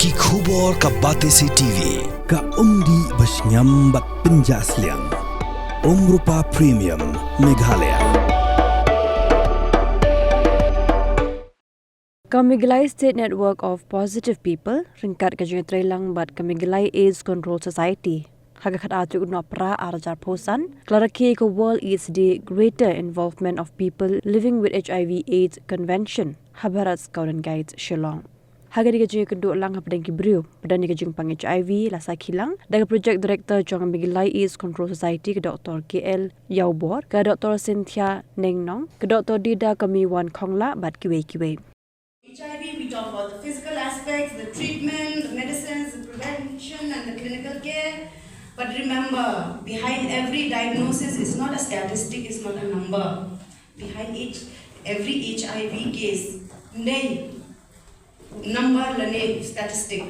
Ki khubor ka Batesi TV. Ka umdi basnyam bat penjaslian. Rupa Premium Meghalaya. Kamigilai State Network of Positive People ringkat kajung trailang bat Kamigilai AIDS Control Society. Hagakat atu unopra arjar posan klaraki ko World AIDS Day Greater Involvement of People Living with HIV/AIDS Convention. Habarat Kaudan Guides Shillong. Hagadi kajung kedua lang hapadang kibriu pada ni kajung pang HIV lasa kilang daga Project Director Jong Kamigilai AIDS Control Society ke Dr. KL Yaubor ke Dr. Cynthia Nengnong ke Dr. Dida Kamiwan Kongla bat kiwe. HIV, we talk about the physical aspects, the treatment, the medicines, the prevention and the clinical care. But remember, behind every diagnosis is not a statistic, it's not a number. Behind every HIV case, number lane statistic.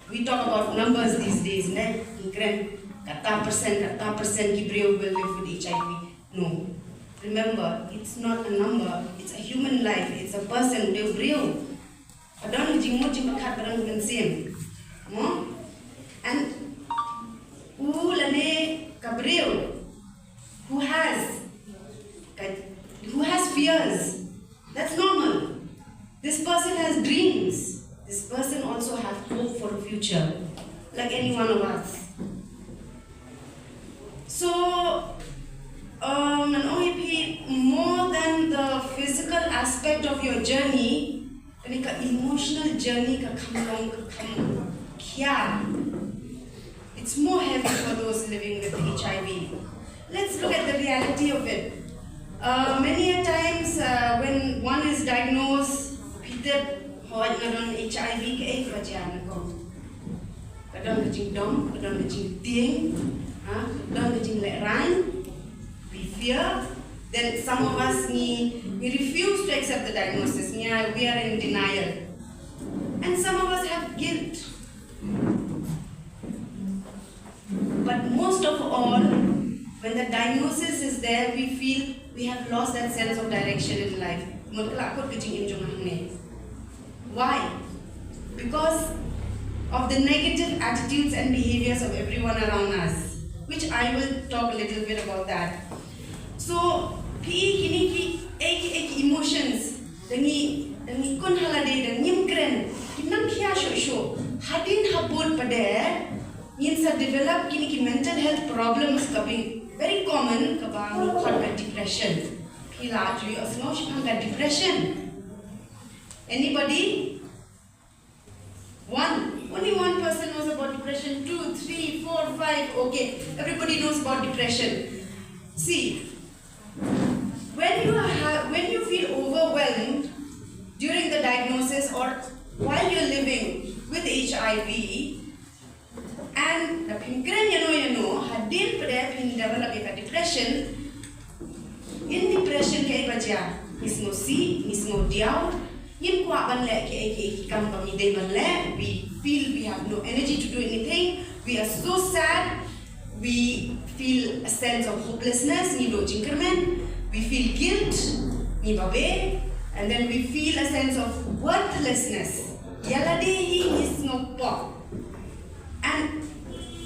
We talk about numbers these days, kata percent Kibreo will live with HIV. No. Remember, it's not a number, it's a human life, it's a person, they're real. Padang jingmo jingkat padang same. And lane Gabriel, who has fears. That's normal. This person has dreams. This person also has hope for the future, like any one of us. So, an OEP, more than the physical aspect of your journey, an emotional journey it's more heavy for those living with HIV. Let's look at the reality of it. Many a times when one is diagnosed, HIV we fear. Then some of us we refuse to accept the diagnosis. We are in denial. And some of us have guilt. But most of all, when the diagnosis is there, we feel we have lost that sense of direction in life. Why? Because of the negative attitudes and behaviors of everyone around us, which I will talk a little bit about that. So, kini emotions, dangi kun halade dan nyimkren, kinam kia show, hadin habut pada, yinsa develop kini mental health problems coming very common kabang khot depression. Kila ju asno shpanga depression. Anybody? Only one person knows about depression. 2, 3, 4, 5. Okay, everybody knows about depression. See, when you feel overwhelmed during the diagnosis or while you're living with HIV, and the pinkren hadin pada develop depression. In depression kay baja mismo mismo diaw. We feel we have no energy to do anything. We are so sad. We feel a sense of hopelessness. We feel guilt. And then we feel a sense of worthlessness. And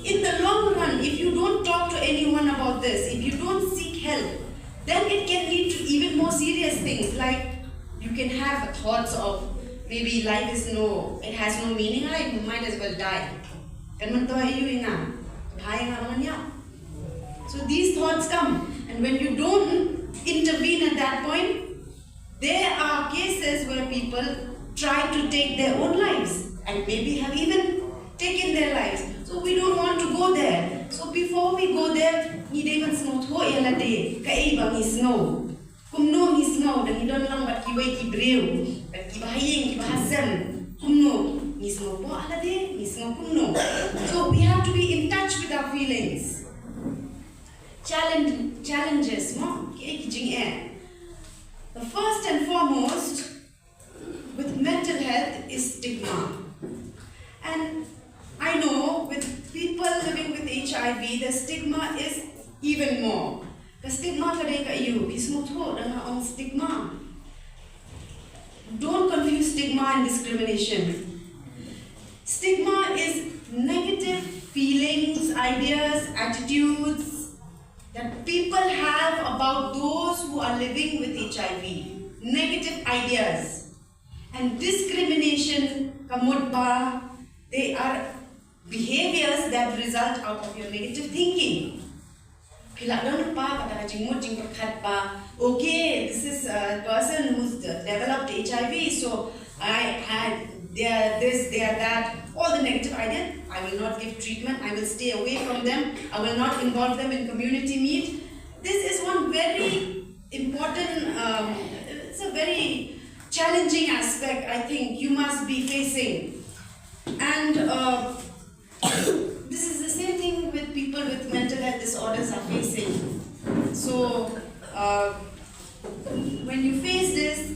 in the long run, if you don't talk to anyone about this, if you don't seek help, then it can lead to even more serious things like you can have thoughts of maybe life it has no meaning, I might as well die. So these thoughts come, and when you don't intervene at that point, there are cases where people try to take their own lives and maybe have even taken their lives. So we don't want to go there. So before we go there, we even snow kumno misno dan idon lang bat kiway kibreu bat kibahaying kibahasem kumno misno po alade misno kumno. So we have to be in touch with our feelings. Challenges the first and foremost with mental health is stigma. And I know with people living with HIV the stigma is even more. The stigma kadai ka iyo, ismo tho dengan ang stigma. Don't confuse stigma and discrimination. Stigma is negative feelings, ideas, attitudes that people have about those who are living with HIV. Negative ideas. And discrimination, kamutba, they are behaviors that result out of your negative thinking. Okay, this is a person who's developed HIV, so I had they are this, they are that, all the negative ideas. I will not give treatment, I will stay away from them, I will not involve them in community meet. This is one very important, it's a very challenging aspect I think you must be facing. And this is the same thing with people with mental health disorders are facing. So when you face this,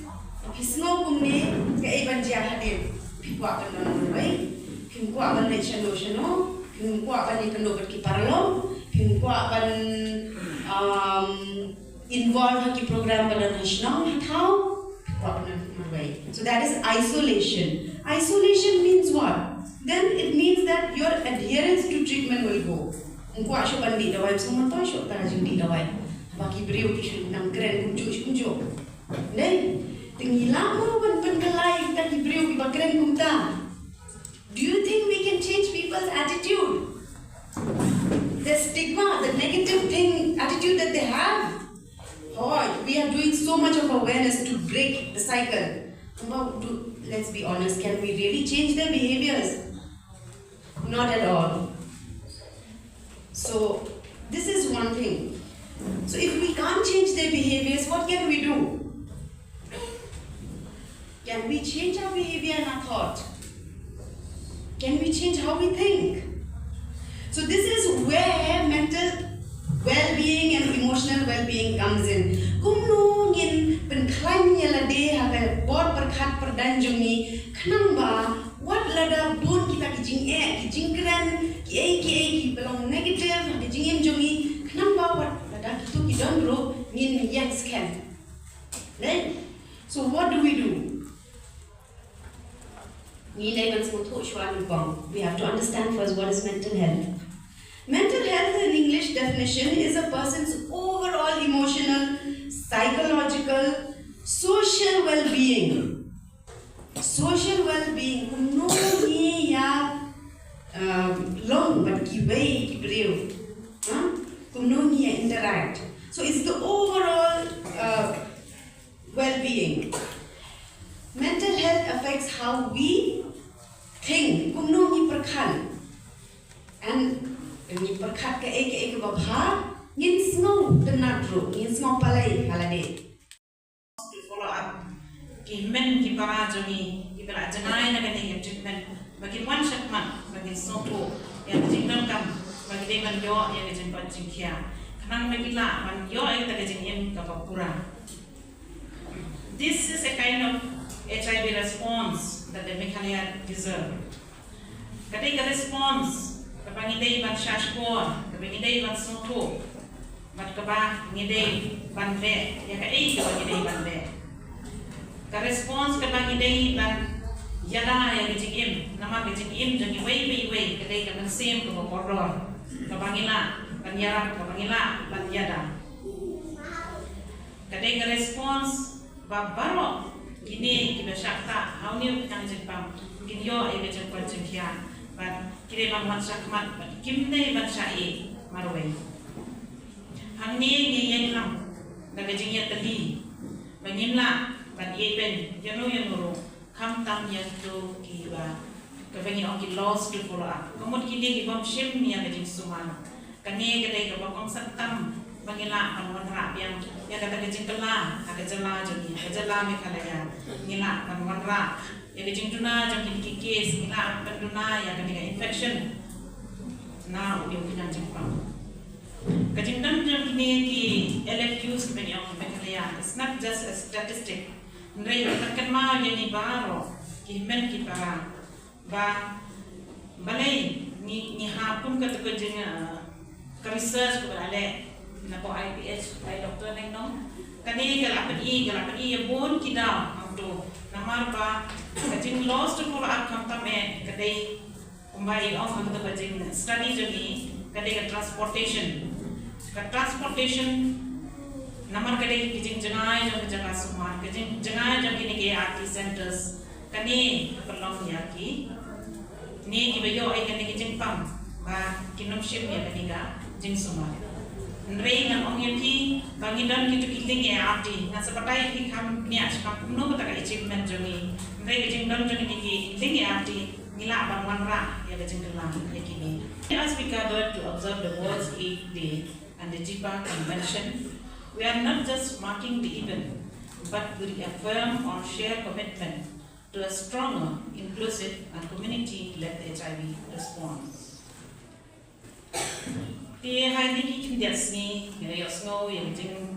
hisno kumne ke iban jia hadir pikwa kan noi pikwa ban le chano chano pikwa ban ni kando ki paralo pikwa ban involve ki program ban hisno thau pikwa ban noi. So that is isolation. Isolation means what? Then it means that your adherence to treatment will go. Unko asho ban di dawai semua to asho ta jing di dawai baki beriu ki nam keren kunjo nei tingila mo ban pengalai ta ki beriu ki bakren kumta. Do you think we can change people's attitude? The stigma, the negative attitude that they have. Oh, we are doing so much of awareness to break the cycle. Let's be honest, can we really change their behaviors? Not at all. So this is one thing. So if we can't change their behaviors, what can we do? Can we change our behavior and our thought? Can we change how we think? So this is where mental well-being and emotional well-being comes in. Kumno ngin penklaim yala de haga bot perkhat perdanjung ni kenamba what lada bun kita kijing keren ki belong negative kijing jongi kenamba what lada kitu kidon bro ngin yes can. Right? So what do? We have to understand first what is mental health. Mental health in English definition is a person's overall emotional, psychological, social well-being. Social well-being. No ye ya long but ki brave. No ye interact. So it's the overall well-being. Mental health affects how we think. No ni perkhan. And ni perkhat ke babha ngin sngo tenatro ngin sngo palai halade to follow up ki men ki para joni ki para janai na gani treatment bagi one shot man bagi soto ya jingnam kam bagi dengan yo ya jin pan jingkhia kanang bagi la man yo ai ta jin yen ka pura. This is a kind of HIV response that the Meghalaya deserve. Katika response kapag hindi ban shashkor, kapag hindi ban soto, mat kapag hindi ban le, ya kapag hindi ban le. Ka response kapag hindi ban yada ya gijim, nama gijim jangi way, kapag kapag same kapag horror, kapag ila ban yarap, kapag ila ban yada. Katika response babaro gini kita syakta, hau ni kita jempam, gini yo ay jempam jengkian. But kire bang man sakmat but kimne ban sai marwe hang ni yen lam daga jingya tadi bangimla ban yepen yano kam tam yan to ki ba ka bangi on ki lost to follow up komot kini ki bam shim mi ya jing suman kane gede ka bang satam bangila kan wanra yang ya kata jing kala ka jala jing ka jala Meghalaya ngila kan wanra ya jing tuna jang ki case ngila penduna ya kan infection na udah punya jempang. Kajingdam jam ini ki LFUs penyong Meghalaya. It's not just a statistic. Nrai terken mau jadi baro ki men ki para ba balai ni hapun ka to jeng ka research ko ale na ko IPH ai doktor neng nong kani galapan i ya bon ki da auto namar ba kajing lost follow up kam tame kadai kumbai ong hang to kajing study jami kadai transportation namar kadai kijing jangai jang jaga sumar kijing jangai jang kini ke RT centers kani perlong ya ki ni ki bayo ai kani kijing pam ba kinom ship ya kani ga jing sumar nrei ngan ong yepi bangidan kitu kiling e RT na sepatai ki kam ni achka no kata achievement jami nrei kijing dan jang ki kiling e RT nila bang wanra ya kijing kelang ya kini as we gathered to observe the World's AIDS Day and the JIPA Convention, we are not just marking the event, but we reaffirm our shared commitment to a stronger, inclusive, and community-led HIV response. The Hainiki Kindiasni, Yosno, Yajing,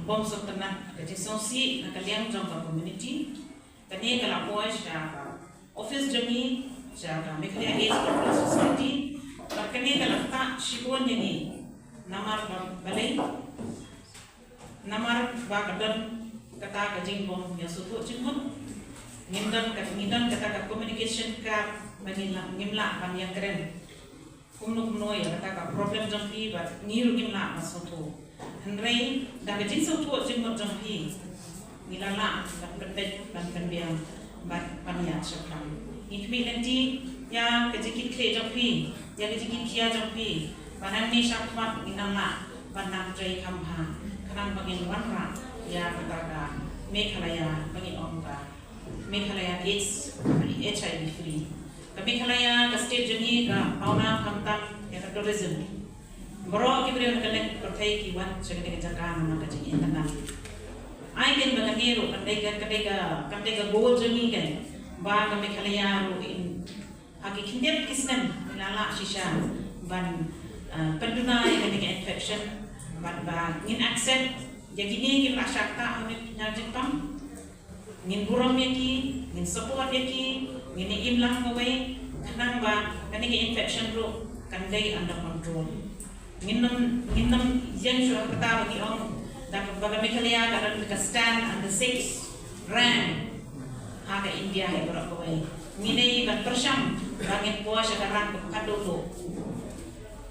Bombs of the Nat, Yajing Sosi, Nakaliang Jumpa community, Kane Kalapoy, Shaka, Office Jami, Shaka, Mekaya AIDS Control Society, Kane Kalata, Shibon Yeni. Namar balai namar bagadan kata kajing bom ya suatu cimut ngimdan kata communication ka ngimla ban yang keren kumno ya kata problem jampi bat niru ngimla masutu henrei da kajing suatu cimut jampi ngilala ban penbiang bat paniat syakam ikmi nanti ya kajing kit jampi ya kajing kia jampi Banan ni syakmat inangla banang tray kamha kanang bangin wanra ya kataga Meghalaya bangin omka Meghalaya AIDS HIV free ka Meghalaya ka state jani ka pauna kamtam ya ka tourism bro kibrion kanek prothai ki wan chagde jaka na ka jing intana ai gen bangero kadega goal jani kan ba ka Meghalaya ro in haki kindet kisnan lala shisha ban pendunai dengan infection ban ngin accept jadi ni kita syakta amit nyajik pam ngin buram yaki ngin support yaki ngin imlang kawai kanang ba kani infection ro kandai under control ngin nam yang sure kata bagi orang dapat baga Meghalaya kada ka stand on the 6th rank aga India hai berak kawai ngin ban persyam bangin puasa karang kadolo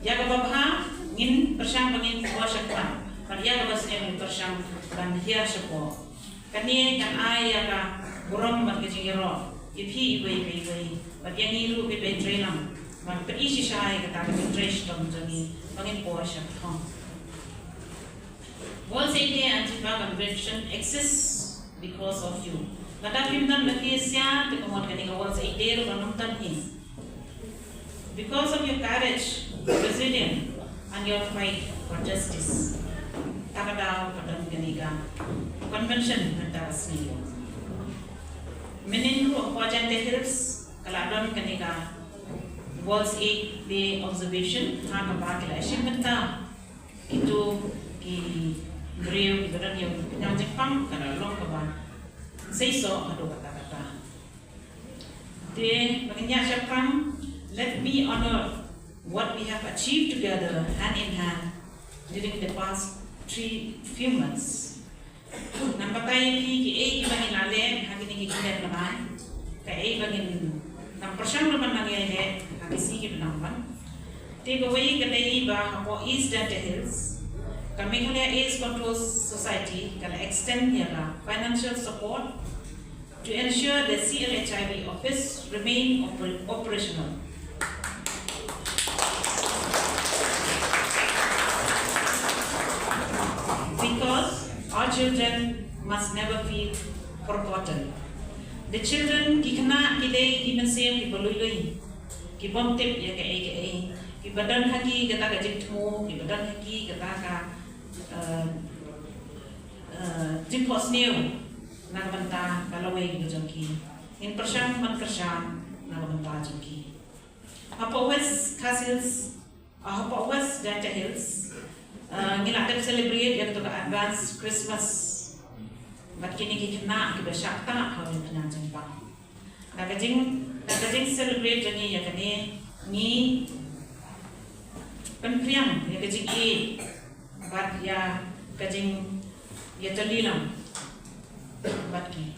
ya babha ngin persyang bangin puasa kan ya babasnya ngin persyang ban hiya sepo kani kan ai ka buram ban ke jiro ipi ibai ban yang iru be trelam ban isi shai kata ke trash tom jani bangin puasa kan World's AIDS Day and JIPA Convention exists because of you kada pimdan bagi sia te komot kani World's AIDS Day ro banumtan hi because of your courage, resilience, and your fight for justice. Takadaw padang ganiga convention natas niyo. Meninru Pajante Hills kaladon ganiga World's AIDS Day observation hanga bakila shimenta itu ki beliau beran yang Jepang kada long kaban seiso ado kata-kata. De baganya Jepang. Let me honor what we have achieved together hand in hand during the past few months. Nampatay ki bangin lale hagi ni kikinet naman kay bangin nampersyang naman nangyayari hagi sige naman. Takeaway kadai ba hapo East Delta Hills kami Meghalaya AIDS Control Society kala extend niya financial support to ensure the CLHIV office remain operational. Because our children must never feel forgotten. The children kikana kidai di mesem ki balului ki bomtep ya ki badan haki kata ka jitmu ki badan haki kata ka jimpos new nagbanta kalaway ki jongki in persyang man kersyang nagbanta jongki Hapo West Castles Hapo West Delta Hills ngilakad celebrate yang tuka advance Christmas bat kini kikna ki besyakta hawin penyanjing pa nakajing celebrate jani ya kani ni penpriang ya kajing bat ya kajing ya talilang bat ki